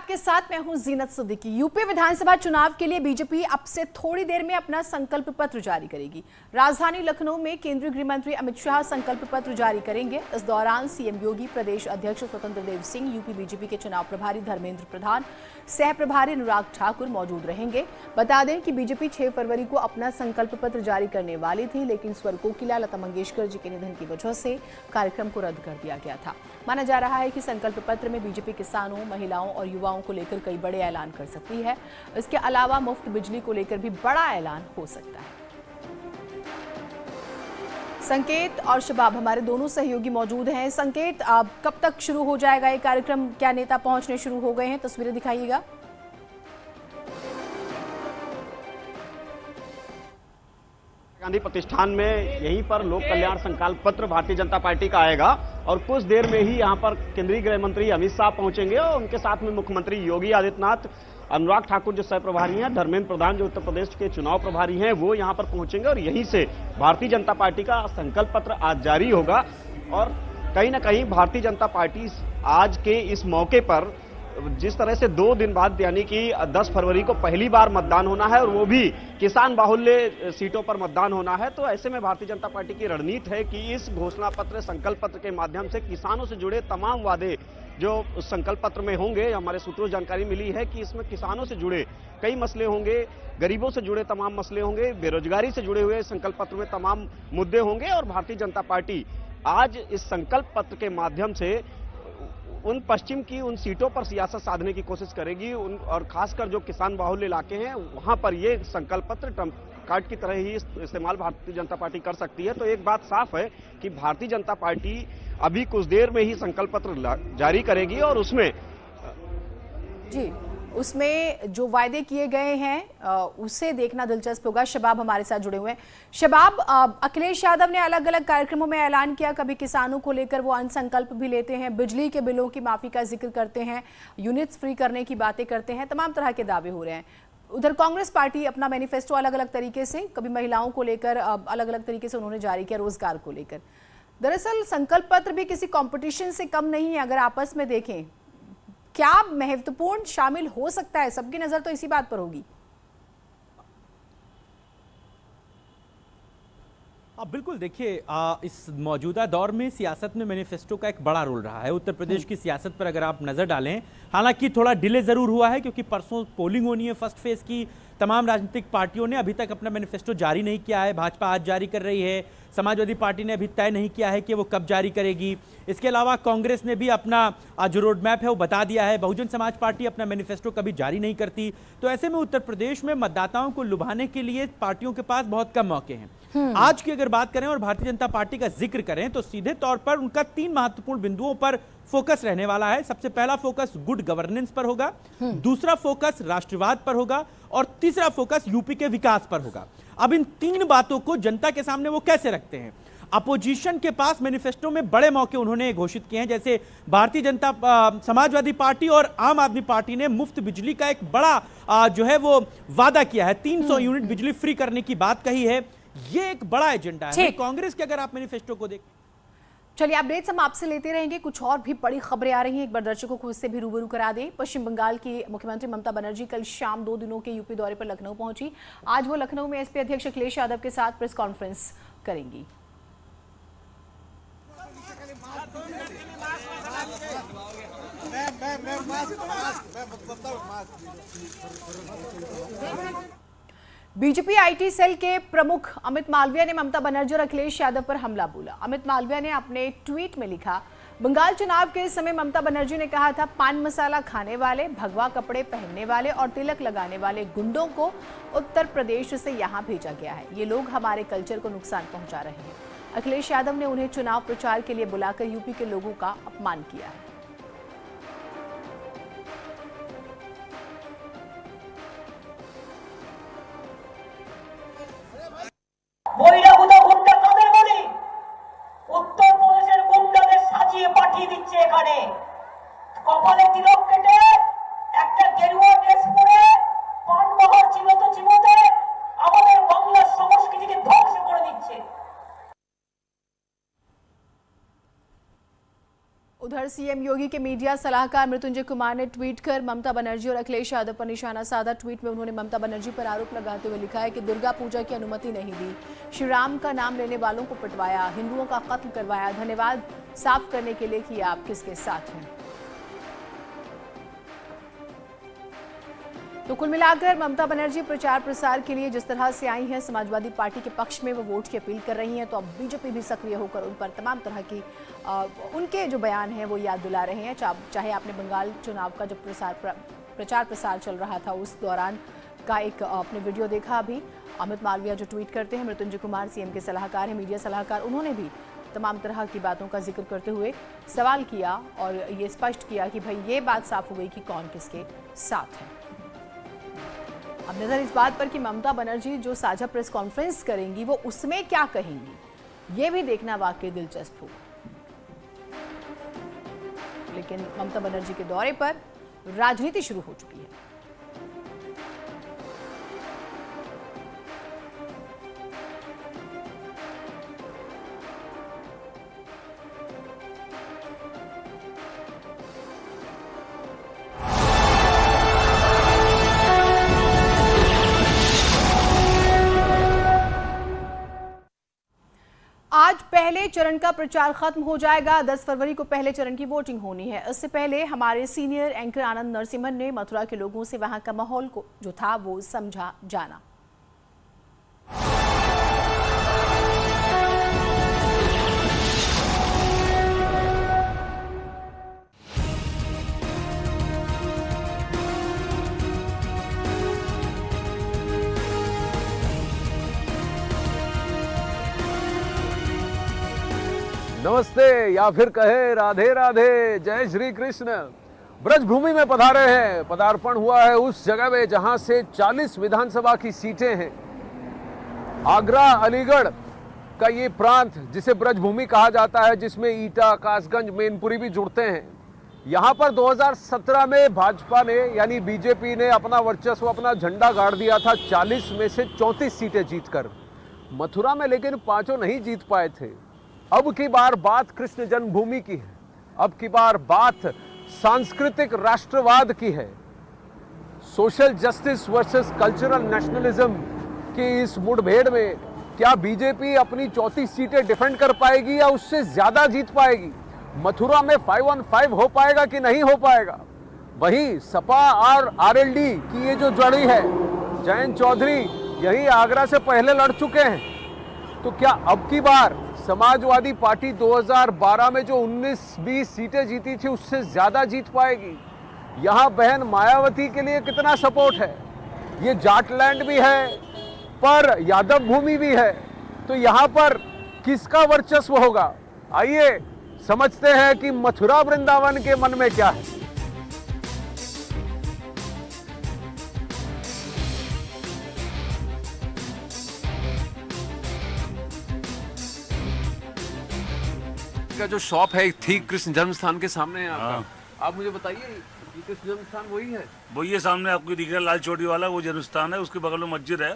आपके साथ मैं हूं जीनत सिद्दीकी। यूपी विधानसभा चुनाव के लिए बीजेपी अब से थोड़ी देर में अपना संकल्प पत्र जारी करेगी। राजधानी लखनऊ में केंद्रीय गृह मंत्री अमित शाह संकल्प पत्र जारी करेंगे। इस दौरान सीएम योगी, प्रदेश अध्यक्ष स्वतंत्र देव सिंह, यूपी बीजेपी के चुनाव प्रभारी धर्मेंद्र प्रधान, सह प्रभारी अनुराग ठाकुर मौजूद रहेंगे। बता दें कि बीजेपी 6 फरवरी को अपना संकल्प पत्र जारी करने वाली थी, लेकिन स्वर कोकिला लता मंगेशकर जी के निधन की वजह से कार्यक्रम को रद्द कर दिया गया था। माना जा रहा है कि संकल्प पत्र में बीजेपी किसानों, महिलाओं और युवाओं को लेकर कई बड़े ऐलान कर सकती है। इसके अलावा मुफ्त बिजली को लेकर भी बड़ा ऐलान हो सकता है। संकेत और शबाब हमारे दोनों सहयोगी मौजूद हैं। संकेत, कब तक शुरू हो जाएगा ये कार्यक्रम? क्या नेता पहुंचने शुरू हो गए हैं? तस्वीरें दिखाइएगा। गांधी प्रतिष्ठान में यहीं पर लोक कल्याण संकल्प पत्र भारतीय जनता पार्टी का आएगा और कुछ देर में ही यहां पर केंद्रीय गृह मंत्री अमित शाह पहुंचेंगे और उनके साथ में मुख्यमंत्री योगी आदित्यनाथ, अनुराग ठाकुर जो सह प्रभारी हैं, धर्मेंद्र प्रधान जो उत्तर प्रदेश के चुनाव प्रभारी हैं, वो यहां पर पहुंचेंगे और यहीं से भारतीय जनता पार्टी का संकल्प पत्र आज जारी होगा। और कहीं ना कहीं भारतीय जनता पार्टी आज के इस मौके पर जिस तरह से 2 दिन बाद यानी कि 10 फरवरी को पहली बार मतदान होना है और वो भी किसान बाहुल्य सीटों पर मतदान होना है, तो ऐसे में भारतीय जनता पार्टी की रणनीति है कि इस घोषणा पत्र, संकल्प पत्र के माध्यम से किसानों से जुड़े तमाम वादे जो उस संकल्प पत्र में होंगे, हमारे सूत्रों से जानकारी मिली है कि इसमें किसानों से जुड़े कई मसले होंगे, गरीबों से जुड़े तमाम मसले होंगे, बेरोजगारी से जुड़े हुए संकल्प पत्र में तमाम मुद्दे होंगे। और भारतीय जनता पार्टी आज इस संकल्प पत्र के माध्यम से उन पश्चिम की उन सीटों पर सियासत साधने की कोशिश करेगी और खासकर जो किसान बाहुल्य इलाके हैं वहां पर ये संकल्प पत्र ट्रंप कार्ड की तरह ही इस्तेमाल भारतीय जनता पार्टी कर सकती है। तो एक बात साफ है कि भारतीय जनता पार्टी अभी कुछ देर में ही संकल्प पत्र जारी करेगी और उसमें जो वायदे किए गए हैं उसे देखना दिलचस्प होगा। शबाब हमारे साथ जुड़े हुए हैं। शबाब, अखिलेश यादव ने अलग अलग कार्यक्रमों में ऐलान किया, कभी किसानों को लेकर वो संकल्प भी लेते हैं, बिजली के बिलों की माफी का जिक्र करते हैं, यूनिट्स फ्री करने की बातें करते हैं, तमाम तरह के दावे हो रहे हैं। उधर कांग्रेस पार्टी अपना मैनिफेस्टो अलग अलग तरीके से, कभी महिलाओं को लेकर अलग अलग तरीके से उन्होंने जारी किया, रोजगार को लेकर। दरअसल संकल्प पत्र भी किसी कंपटीशन से कम नहीं है। अगर आपस में देखें, क्या महत्वपूर्ण शामिल हो सकता है? सबकी नजर तो इसी बात पर होगी। बिल्कुल, देखिए, इस मौजूदा दौर में सियासत में मैनिफेस्टो का एक बड़ा रोल रहा है। उत्तर प्रदेश की सियासत पर अगर आप नजर डालें, हालांकि थोड़ा डिले जरूर हुआ है क्योंकि परसों पोलिंग होनी है फर्स्ट फेज की। तमाम राजनीतिक पार्टियों ने अभी तक अपना मैनिफेस्टो जारी नहीं किया है। भाजपा आज जारी कर रही है, समाजवादी पार्टी ने अभी तय नहीं किया है कि वो कब जारी करेगी। इसके अलावा कांग्रेस ने भी अपना जो रोड मैप है वो बता दिया है। बहुजन समाज पार्टी अपना मैनिफेस्टो कभी जारी नहीं करती। तो ऐसे में उत्तर प्रदेश में मतदाताओं को लुभाने के लिए पार्टियों के पास बहुत कम मौके हैं। आज की अगर बात करें और भारतीय जनता पार्टी का जिक्र करें तो सीधे तौर पर उनका 3 महत्वपूर्ण बिंदुओं पर फोकस रहने वाला है। सबसे पहला फोकस गुड गवर्नेंस पर होगा, दूसरा फोकस राष्ट्रवाद पर होगा और तीसरा फोकस यूपी के विकास पर होगा। अब इन 3 बातों को जनता के सामने वो कैसे रखते हैं? अपोजिशन के पास मैनिफेस्टो में बड़े मौके उन्होंने घोषित किए हैं, जैसे भारतीय जनता समाजवादी पार्टी और आम आदमी पार्टी ने मुफ्त बिजली का एक बड़ा जो है वो वादा किया है। 300 यूनिट बिजली फ्री करने की बात कही है। ये एक बड़ा एजेंडा है। कांग्रेस के अगर आप मैनिफेस्टो को देखें, चलिए अपडेट्स हम आपसे लेते रहेंगे। कुछ और भी बड़ी खबरें आ रही हैं, एक बार दर्शकों को इससे भी रूबरू करा दें। पश्चिम बंगाल की मुख्यमंत्री ममता बनर्जी कल शाम 2 दिनों के यूपी दौरे पर लखनऊ पहुंची। आज वो लखनऊ में एसपी अध्यक्ष अखिलेश यादव के साथ प्रेस कॉन्फ्रेंस करेंगी। बीजेपी आईटी सेल के प्रमुख अमित मालविया ने ममता बनर्जी और अखिलेश यादव पर हमला बोला। अमित मालविया ने अपने ट्वीट में लिखा, बंगाल चुनाव के समय ममता बनर्जी ने कहा था, पान मसाला खाने वाले, भगवा कपड़े पहनने वाले और तिलक लगाने वाले गुंडों को उत्तर प्रदेश से यहां भेजा गया है। ये लोग हमारे कल्चर को नुकसान पहुंचा रहे हैं। अखिलेश यादव ने उन्हें चुनाव प्रचार के लिए बुलाकर यूपी के लोगों का अपमान किया है। उधर पर सीएम योगी के मीडिया सलाहकार मृत्युंजय कुमार ने ट्वीट कर ममता बनर्जी और अखिलेश यादव पर निशाना साधा। ट्वीट में उन्होंने ममता बनर्जी पर आरोप लगाते हुए लिखा है कि दुर्गा पूजा की अनुमति नहीं दी, श्री राम का नाम लेने वालों को पिटवाया, हिंदुओं का कत्ल करवाया। धन्यवाद साफ करने के लिए कि आप किसके साथ हैं। तो कुल मिलाकर ममता बनर्जी प्रचार प्रसार के लिए जिस तरह से आई हैं समाजवादी पार्टी के पक्ष में, वो वोट की अपील कर रही हैं, तो अब बीजेपी भी सक्रिय होकर उन पर तमाम तरह की उनके जो बयान हैं वो याद दिला रहे हैं। चाहे आपने बंगाल चुनाव का जब प्रचार प्रसार चल रहा था उस दौरान का एक आपने वीडियो देखा अभी, अमित मालविया जो ट्वीट करते हैं, मृत्युंजय कुमार सीएम के सलाहकार हैं, मीडिया सलाहकार, उन्होंने भी तमाम तरह की बातों का जिक्र करते हुए सवाल किया और ये स्पष्ट किया कि भाई ये बात साफ हो गई कि कौन किसके साथ है। अब नजर इस बात पर कि ममता बनर्जी जो साझा प्रेस कॉन्फ्रेंस करेंगी वो उसमें क्या कहेंगी, ये भी देखना वाकई दिलचस्प होगा। लेकिन ममता बनर्जी के दौरे पर राजनीति शुरू हो चुकी है। आज पहले चरण का प्रचार खत्म हो जाएगा। 10 फरवरी को पहले चरण की वोटिंग होनी है। इससे पहले हमारे सीनियर एंकर आनंद नरसिम्हन ने मथुरा के लोगों से वहां का माहौल को जो था वो समझा जाना। नमस्ते या फिर कहे राधे राधे, जय श्री कृष्ण। ब्रजभूमि में पधारे हैं। पदार्पण हुआ है उस जगह में जहां से 40 विधानसभा की सीटें हैं। आगरा अलीगढ़ का ये प्रांत जिसे ब्रजभूमि कहा जाता है, जिसमें ईटा, कासगंज, मैनपुरी भी जुड़ते हैं। यहां पर 2017 में भाजपा ने यानी बीजेपी ने अपना वर्चस्व, अपना झंडा गाड़ दिया था 40 में से 34 सीटें जीतकर। मथुरा में लेकिन 5 नहीं जीत पाए थे। अब की बार बात कृष्ण जन्मभूमि की है। अब की बार बात सांस्कृतिक राष्ट्रवाद की है। Social justice versus cultural nationalism की इस मुठभेड़ में क्या बीजेपी अपनी 34 सीटें डिफेंड कर पाएगी या उससे ज्यादा जीत पाएगी? मथुरा में 5-on-5 हो पाएगा कि नहीं हो पाएगा? वहीं सपा और आरएलडी की ये जो जड़ी है, जयंत चौधरी यही आगरा से पहले लड़ चुके हैं। तो क्या अब की बार समाजवादी पार्टी 2012 में जो 19-20 सीटें जीती थी उससे ज्यादा जीत पाएगी? यहां बहन मायावती के लिए कितना सपोर्ट है? ये जाटलैंड भी है पर यादव भूमि भी है, तो यहां पर किसका वर्चस्व होगा? आइए समझते हैं कि मथुरा वृंदावन के मन में क्या है। का जो शॉप है थी कृष्ण जन्मस्थान के सामने है आपका। आप मुझे बताइए, ये कृष्ण जन्मस्थान वही है? वही है, सामने आपको दिख रहा है लाल चोटी वाला, वो जन्मस्थान है। उसके बगल में मस्जिद है।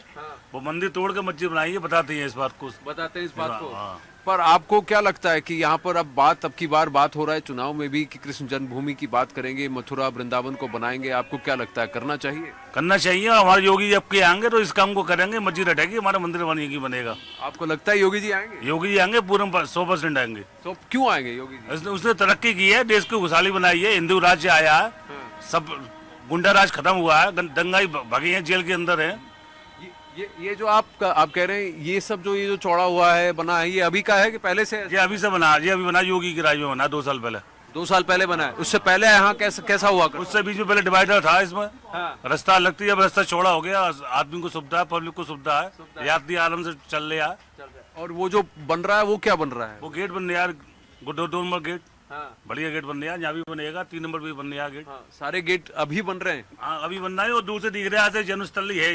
वो मंदिर तोड़ के मस्जिद बनाई है, बताते हैं इस बात को। बताते हैं इस बात को। पर आपको क्या लगता है कि यहाँ पर अब की बार बात हो रहा है चुनाव में भी कि कृष्ण जन्मभूमि की बात करेंगे, मथुरा वृंदावन को बनाएंगे? आपको क्या लगता है, करना चाहिए? करना चाहिए। हमारे योगी जी अब के आएंगे तो इस काम को करेंगे, मस्जिद हटेगी, हमारा मंदिर बनेगा। आपको लगता है योगी जी आएंगे? योगी जी आएंगे, पूरे 100% आएंगे। तो क्यों आएंगे योगी जी? उसने तरक्की की है, देश की खुशहाली बनाई है, हिंदू राज्य आया है, सब गुंडा राज खत्म हुआ है, दंगाई भगी है, जेल के अंदर है। ये जो आप कह रहे हैं, ये सब जो चौड़ा हुआ है, बना है, ये अभी का है कि पहले से? ये अभी से बना, ये अभी बना, योगी के राज में बना, 2 साल पहले। 2 साल पहले बना है? उससे पहले यहाँ कैसा हुआ? उससे बीच में पहले डिवाइडर था इसमें। रास्ता लगती है, अब रास्ता चौड़ा हो गया, आदमी को सुविधा है, पब्लिक को सुविधा है, यात्री आराम से चल रहा है। और वो जो बन रहा है वो क्या बन रहा है? वो गेट बन रहा है, 2 नंबर गेट, बढ़िया गेट बन रहा है, यहाँ भी बनेगा, 3 नंबर भी बन रहा है गेट। सारे गेट अभी बन रहे हैं? हाँ, अभी बन रहा है। और दूर से दिख रहा है, जन्मस्थल है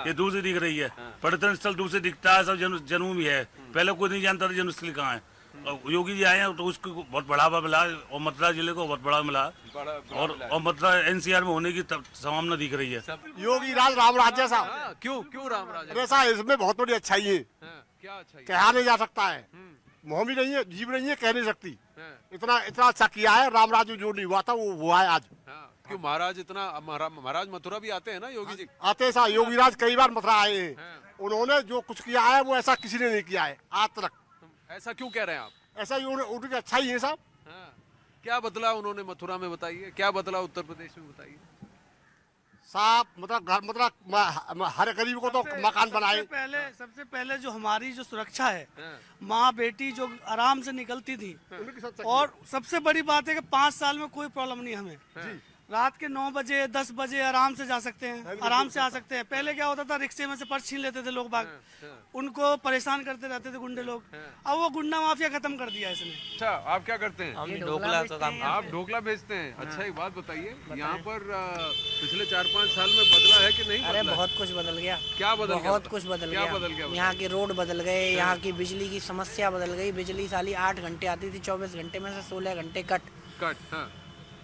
ये दूर से दिख रही है। पर्यटन स्थल दूर से दिखता है, सब जन्म भी है। पहले कोई नहीं जानता था जन्मस्थल कहाँ है। और योगी जी आए हैं तो उसको बहुत बढ़ावा मिला, और मथुरा जिले को बहुत बड़ा मिला, और मथुरा एनसीआर में होने की संभावना दिख रही है। योगी राज राम राज्य साहब। क्यों राम राज? अरे साहब, इसमें बहुत बड़ी अच्छाई है, क्या अच्छाई? कहा नहीं जा सकता है। मोह भी नहीं है, जीव नहीं है, कह नहीं सकती। इतना अच्छा किया है, राम राज्य जो नहीं हुआ था वो हुआ है आज। क्यों महाराज इतना महाराज मथुरा भी आते हैं ना योगी जी? आते सा योगीराज कई बार मथुरा आए हैं, उन्होंने जो कुछ किया है वो ऐसा किसी ने नहीं किया है आज तक। ऐसा क्यों कह रहे हैं आप? ऐसा ही उनके अच्छा ही है साहब। क्या बदला उन्होंने मथुरा में बताइए, क्या बदला उत्तर प्रदेश में बताइए? साहब मतलब घर मतलब हर गरीब को तो मकान बनाए। सबसे पहले जो हमारी जो सुरक्षा है, माँ बेटी जो आराम से निकलती थी, और सबसे बड़ी बात है कि 5 साल में कोई प्रॉब्लम नहीं हमें। रात के 9 बजे 10 बजे आराम से जा सकते हैं, आराम से आ सकते हैं। पहले क्या होता था, रिक्शे में से पर्स छीन लेते थे लोग बाग, उनको परेशान करते रहते थे गुंडे लोग। अब वो गुंडा माफिया खत्म कर दिया इसने। अच्छा, आप क्या करते हैं? हम ढोकला का काम। आप ढोकला बेचते हैं? अच्छा, एक बात बताइए, यहाँ पर पिछले 4-5 साल में बदला है कि नहीं? अरे बहुत कुछ बदल गया। क्या बदल गया? बहुत कुछ बदल क्या गया। बदल गया? यहाँ के रोड बदल गए, यहाँ की बिजली की समस्या बदल गई। बिजली साली 8 घंटे आती थी, 24 घंटे में से 16 घंटे कट। हाँ।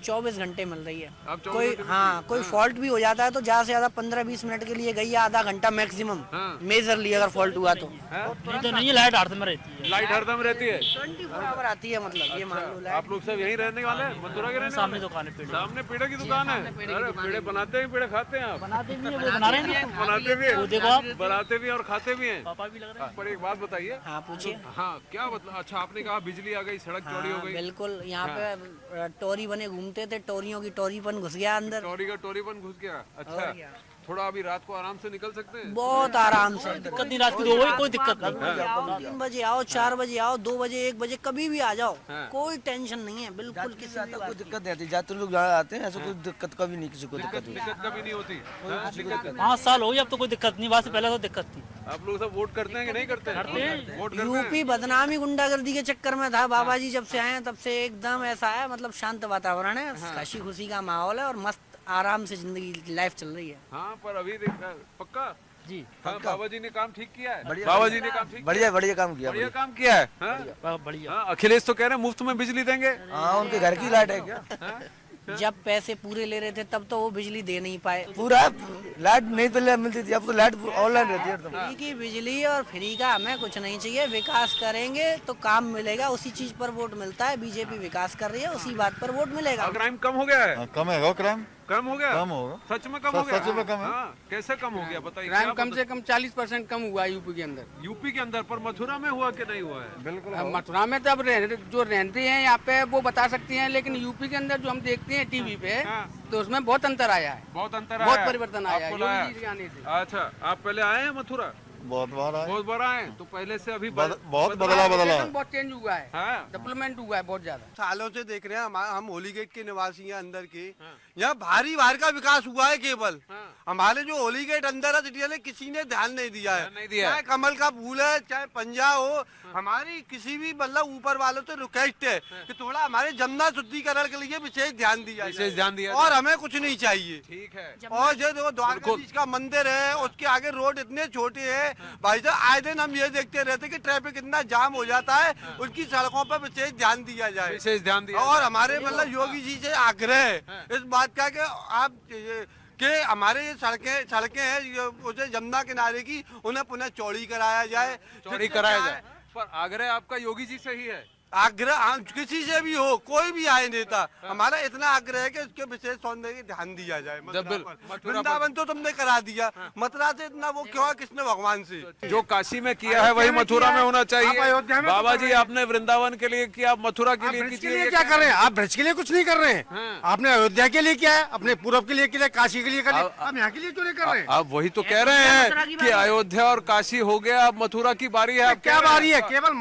24 घंटे मिल रही है। अब 24 कोई घंटे कोई फॉल्ट भी हो जाता है तो ज्यादा से ज्यादा 15-20 मिनट के लिए गई, आधा घंटा मैक्सिमम मेजरली अगर फॉल्ट हुआ तो। नहीं तो नहीं, लाइट हरदम रहती है। लाइट हरदम रहती है? 24 आवर आती है, मतलब ये मान लो। आप लोग सब यहीं रहने वाले हैं? मथुरा के रहने? सामने दुकान है, सामने पेड़े की दुकान है। अरे पेड़े बनाते हैं, पेड़े खाते हैं आप? बनाते भी है, वो बना रहे हैं। बनाते भी वो देखो आप, हैं, बनाते भी हैं और खाते भी हैं। पापा भी लग रहे हैं। पर एक बात बताइए। हाँ पूछिए। हाँ, क्या मतलब? अच्छा, आपने कहा बिजली आ गई, सड़क चौड़ी हो गई। बिल्कुल, यहाँ पे टोरी बने घूमते थे, टोरियों की टोरीपन घुस गया अंदर। टोरी का टोरीपन घुस गया। अच्छा, थोड़ा अभी रात को आराम से निकल सकते हैं? बहुत आराम से। दिक्कत नहीं, रात की 2 बजे कोई दिक्कत नहीं। 3 बजे आओ, 4 बजे आओ, 2 बजे 1 बजे कभी भी आ जाओ, कोई टेंशन नहीं है। बिल्कुल किसी भी कोई दिक्कत नहीं आती, जाते लोग आते हैं, ऐसा कोई दिक्कत कभी नहीं, किसी को दिक्कत हुई। दिक्कत कभी नहीं होती। 5 साल हो गए, अब तो कोई दिक्कत नहीं, वहाँ से पहले तो दिक्कत थी। आप लोग सब वोट करते हैं कि नहीं करते हैं? वोट करते हैं। यूपी बदनामी गुंडागर्दी के चक्कर में था। बाबा जी जब से आए हैं तब से एकदम ऐसा है, मतलब शांत वातावरण है, हंसी खुशी का माहौल है और मस्त आराम से जिंदगी लाइफ चल रही है। हाँ, पर अभी पक्का जी, हाँ, बाबा जी ने काम ठीक किया है। बाबा जी ने काम ठीक बढ़िया बढ़िया काम किया। बढ़िया काम किया है। हाँ? बढ़िया। हाँ, अखिलेश तो कह रहे हैं मुफ्त में बिजली देंगे। हाँ, उनके घर की लाइट है क्या? जब पैसे पूरे ले रहे थे तब तो वो बिजली दे नहीं पाए। पूरा लाइट नहीं पहले मिलती थी, अब तो लाइट ऑनलाइन रहती है। फ्री की बिजली और फ्री का हमें कुछ नहीं चाहिए। विकास करेंगे तो काम मिलेगा, उसी चीज पर वोट मिलता है। बीजेपी विकास कर रही है, उसी बात पर वोट मिलेगा। क्राइम कम हो गया है? कम है क्राइम, कम हो गया? कम होगा, सच में कम हो गया? सच में कम है। हाँ, कैसे कम हो गया बताइए? क्राइम कम से कम 40% कम हुआ है यूपी के अंदर। यूपी के अंदर, पर मथुरा में हुआ कि नहीं हुआ है? बिल्कुल। मथुरा में तो अब जो रहते हैं यहाँ पे वो बता सकती हैं, लेकिन यूपी के अंदर जो हम देखते हैं टीवी पे, तो उसमें बहुत अंतर आया है। बहुत अंतर आया, बहुत परिवर्तन आया है आपको लाया? योगी जी के आने से। अच्छा, आप पहले आए हैं मथुरा? बहुत बार आए, बहुत बार आए हैं, तो पहले से अभी बहुत बदला बहुत चेंज हुआ है, डेवलपमेंट हुआ है बहुत ज्यादा। सालों से देख रहे हैं हम होली गेट के निवासी हैं अंदर के, यहाँ भारी भार का विकास हुआ है। केवल हमारे जो होली गेट अंदर है सिटी ने किसी ने ध्यान नहीं दिया है। चाहे कमल का फूल है, चाहे पंजा हो, हमारी किसी भी मतलब ऊपर वालों से रिक्वेस्ट है कि थोड़ा हमारे जमुना शुद्धिकरण के लिए विशेष ध्यान दिया, विशेष ध्यान दिया, और हमें कुछ नहीं चाहिए। ठीक है। और जो देखो द्वारकाधीश का मंदिर है, उसके आगे रोड इतने छोटे हैं भाई साहब, आए दिन हम ये देखते रहते कि ट्रैफिक इतना जाम हो जाता है, उनकी सड़कों पर विशेष ध्यान दिया जाए, विशेष ध्यान दिया। और हमारे मतलब योगी जी से आग्रह है इस बात का कि आप कि हमारे ये सड़कें हैं उसे जमुना किनारे की, उन्हें पुनः चौड़ी कराया जाए, चौड़ी कराया जाए। पर आग्रह आपका योगी जी से ही है? आग्रह किसी से भी हो, कोई भी आए नेता, हमारा इतना आग्रह है कि इसके विशेष सौंदर्य की ध्यान दिया जाए। वृंदावन तो तुमने करा दिया, मथुरा से इतना वो क्यों है कृष्ण भगवान से? जो काशी में किया है वही मथुरा में होना चाहिए। बाबा जी, आपने वृंदावन के लिए किया, मथुरा के लिए कीजिए। क्या कर रहे हैं आप? ब्रज के लिए कुछ नहीं कर रहे हैं। आपने अयोध्या के लिए किया है, अपने पूर्व के लिए किया, काशी के लिए कर रहे हैं, आप यहाँ के लिए क्यों नहीं कर रहे हैं? आप वही तो कह रहे हैं कि अयोध्या और काशी हो गया, अब मथुरा की बारी है। क्या बारी है? केवल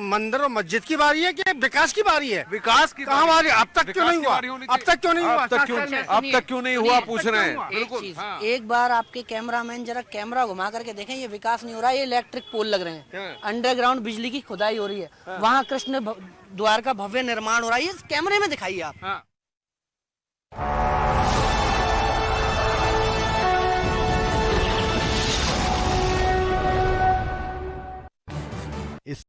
मंदिर और मस्जिद की बारी है कि विकास की बारी है? विकास की कहाँ बारी? अब तक क्यों नहीं हुआ? अब तक क्यों नहीं हुआ? अब तक क्यों नहीं हुआ पूछ रहे हैं? बिल्कुल। एक बार आपके कैमरामैन जरा कैमरा घुमा करके देखें, ये विकास नहीं हो रहा है, ये इलेक्ट्रिक पोल लग रहे हैं, अंडरग्राउंड बिजली की खुदाई हो रही है, वहाँ कृष्ण द्वार का भव्य निर्माण हो रहा है, ये कैमरे में दिखाइए आप।